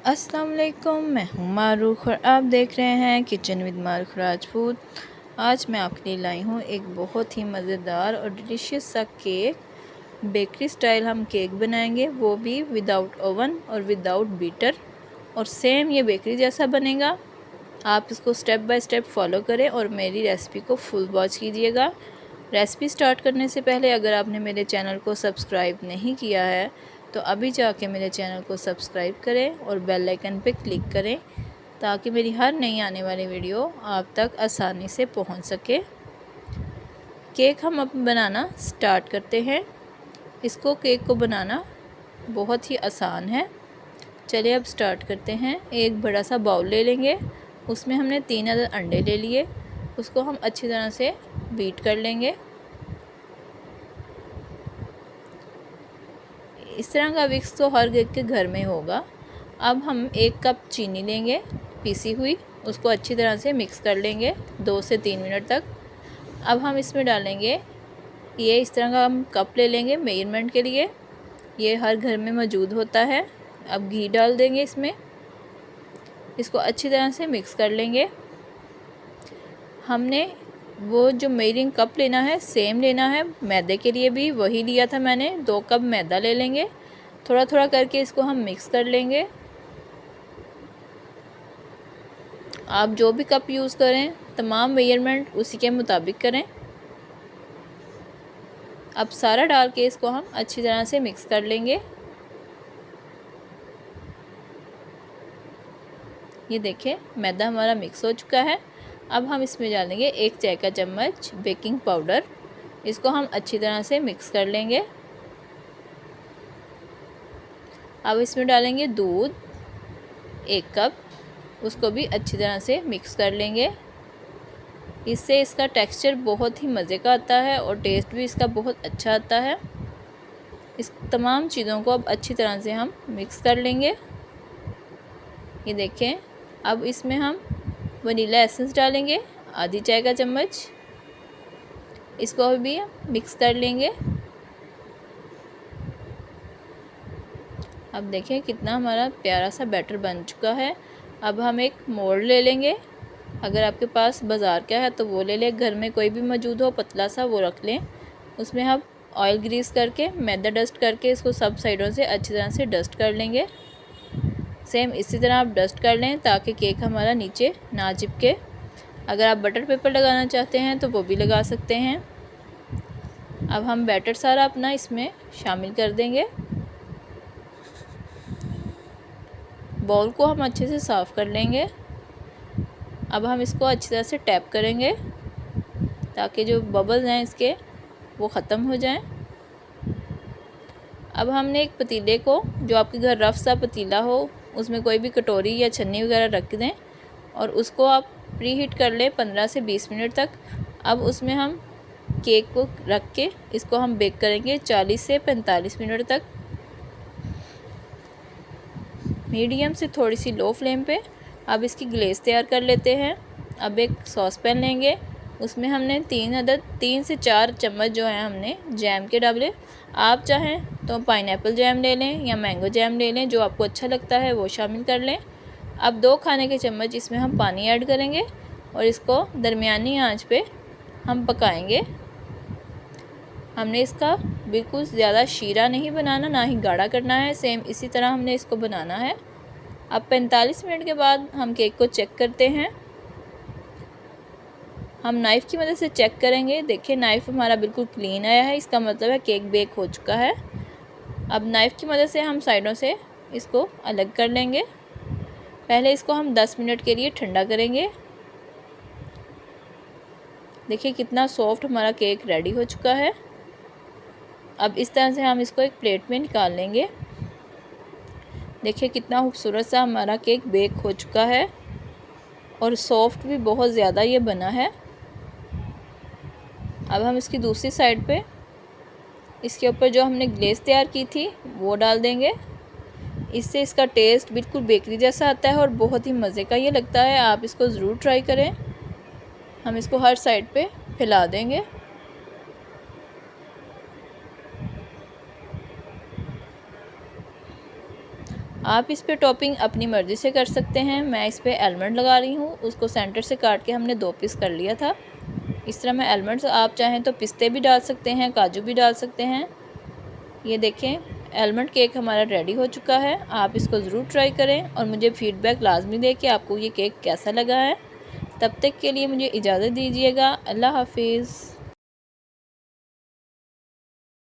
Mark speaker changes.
Speaker 1: अस्सलाम वालेकुम, मैं हूँ मारूख और आप देख रहे हैं किचन विद मारूख राजपूत। आज मैं आपके लिए लाई हूँ एक बहुत ही मज़ेदार और डिलीशियस सा केक। बेकरी स्टाइल हम केक बनाएंगे, वो भी विदाउट ओवन और विदाउट बीटर, और सेम ये बेकरी जैसा बनेगा। आप इसको स्टेप बाय स्टेप फॉलो करें और मेरी रेसिपी को फुल वॉच कीजिएगा। रेसिपी स्टार्ट करने से पहले अगर आपने मेरे चैनल को सब्सक्राइब नहीं किया है तो अभी जाके मेरे चैनल को सब्सक्राइब करें और बेल आइकन पे क्लिक करें ताकि मेरी हर नई आने वाली वीडियो आप तक आसानी से पहुंच सके। केक हम अब बनाना स्टार्ट करते हैं। इसको केक को बनाना बहुत ही आसान है। चलिए अब स्टार्ट करते हैं। एक बड़ा सा बाउल ले लेंगे, उसमें हमने 3 अदद अंडे ले लिए। उसको हम अच्छी तरह से बीट कर लेंगे। इस तरह का विक्स तो हर एक के घर में होगा। अब हम 1 कप चीनी लेंगे पीसी हुई, उसको अच्छी तरह से मिक्स कर लेंगे 2 से 3 मिनट तक। अब हम इसमें डालेंगे, ये इस तरह का हम कप ले लेंगे मेजरमेंट के लिए, ये हर घर में मौजूद होता है। अब घी डाल देंगे इसमें, इसको अच्छी तरह से मिक्स कर लेंगे। हमने वो जो मेजरिंग कप लेना है सेम लेना है, मैदे के लिए भी वही लिया था मैंने। 2 कप मैदा ले लेंगे, थोड़ा थोड़ा करके इसको हम मिक्स कर लेंगे। आप जो भी कप यूज़ करें तमाम मेजरमेंट उसी के मुताबिक करें। अब सारा डाल के इसको हम अच्छी तरह से मिक्स कर लेंगे। ये देखें मैदा हमारा मिक्स हो चुका है। अब हम इसमें डालेंगे 1 चाय का चम्मच बेकिंग पाउडर, इसको हम अच्छी तरह से मिक्स कर लेंगे। अब इसमें डालेंगे दूध 1 कप, उसको भी अच्छी तरह से मिक्स कर लेंगे। इससे इसका टेक्सचर बहुत ही मज़े का आता है और टेस्ट भी इसका बहुत अच्छा आता है। इस तमाम चीज़ों को अब अच्छी तरह से हम मिक्स कर लेंगे। ये देखें अब इसमें हम वनीला एसेंस डालेंगे आधी चाय का चम्मच, इसको भी मिक्स कर लेंगे। अब देखें कितना हमारा प्यारा सा बैटर बन चुका है। अब हम एक मोल्ड ले लेंगे, अगर आपके पास बाज़ार का है तो वो ले लें, घर में कोई भी मौजूद हो पतला सा वो रख लें। उसमें हम ऑयल ग्रीस करके मैदा डस्ट करके इसको सब साइडों से अच्छी तरह से डस्ट कर लेंगे। सेम इसी तरह आप डस्ट कर लें ताकि केक हमारा नीचे ना चिपके। अगर आप बटर पेपर लगाना चाहते हैं तो वो भी लगा सकते हैं। अब हम बैटर सारा अपना इसमें शामिल कर देंगे। बाउल को हम अच्छे से साफ़ कर लेंगे। अब हम इसको अच्छी तरह से टैप करेंगे ताकि जो बबल्स हैं इसके वो ख़त्म हो जाएं। अब हमने एक पतीले को, जो आपके घर रफ़ सा पतीला हो, उसमें कोई भी कटोरी या छन्नी वगैरह रख दें और उसको आप प्री हीट कर लें 15 से 20 मिनट तक। अब उसमें हम केक को रख के इसको हम बेक करेंगे 40 से 45 मिनट तक, मीडियम से थोड़ी सी लो फ्लेम पे। अब इसकी ग्लेज़ तैयार कर लेते हैं। अब एक सॉस पैन लेंगे, उसमें हमने 3 से 4 चम्मच जो है हमने जैम के डाले। आप चाहें तो पाइनएप्पल जैम ले लें या मैंगो जैम ले लें, जो आपको अच्छा लगता है वो शामिल कर लें। अब 2 खाने के चम्मच इसमें हम पानी ऐड करेंगे और इसको दरमियानी आंच पे हम पकाएंगे। हमने इसका बिल्कुल ज़्यादा शीरा नहीं बनाना, ना ही गाढ़ा करना है, सेम इसी तरह हमने इसको बनाना है। अब 45 मिनट के बाद हम केक को चेक करते हैं। हम नाइफ़ की मदद से चेक करेंगे। देखिए नाइफ़ हमारा बिल्कुल क्लीन आया है, इसका मतलब है केक बेक हो चुका है। अब नाइफ़ की मदद से हम साइडों से इसको अलग कर लेंगे। पहले इसको हम 10 मिनट के लिए ठंडा करेंगे। देखिए कितना सॉफ्ट हमारा केक रेडी हो चुका है। अब इस तरह से हम इसको एक प्लेट में निकाल लेंगे। देखिए कितना खूबसूरत सा हमारा केक बेक हो चुका है और सॉफ्ट भी बहुत ज़्यादा ये बना है। अब हम इसकी दूसरी साइड पे इसके ऊपर जो हमने ग्लेज़ तैयार की थी वो डाल देंगे। इससे इसका टेस्ट बिल्कुल बेकरी जैसा आता है और बहुत ही मज़े का ये लगता है। आप इसको ज़रूर ट्राई करें। हम इसको हर साइड पे फैला देंगे। आप इस पे टॉपिंग अपनी मर्ज़ी से कर सकते हैं। मैं इस पे आलमंड लगा रही हूँ, उसको सेंटर से काट के हमने 2 पीस कर लिया था। इस तरह मैं आलमंड्स, आप चाहें तो पिस्ते भी डाल सकते हैं, काजू भी डाल सकते हैं। ये देखें, आलमंड केक हमारा रेडी हो चुका है। आप इसको ज़रूर ट्राई करें और मुझे फ़ीडबैक लाजमी दें कि आपको ये केक कैसा लगा है। तब तक के लिए मुझे इजाज़त दीजिएगा। अल्लाह हाफिज़।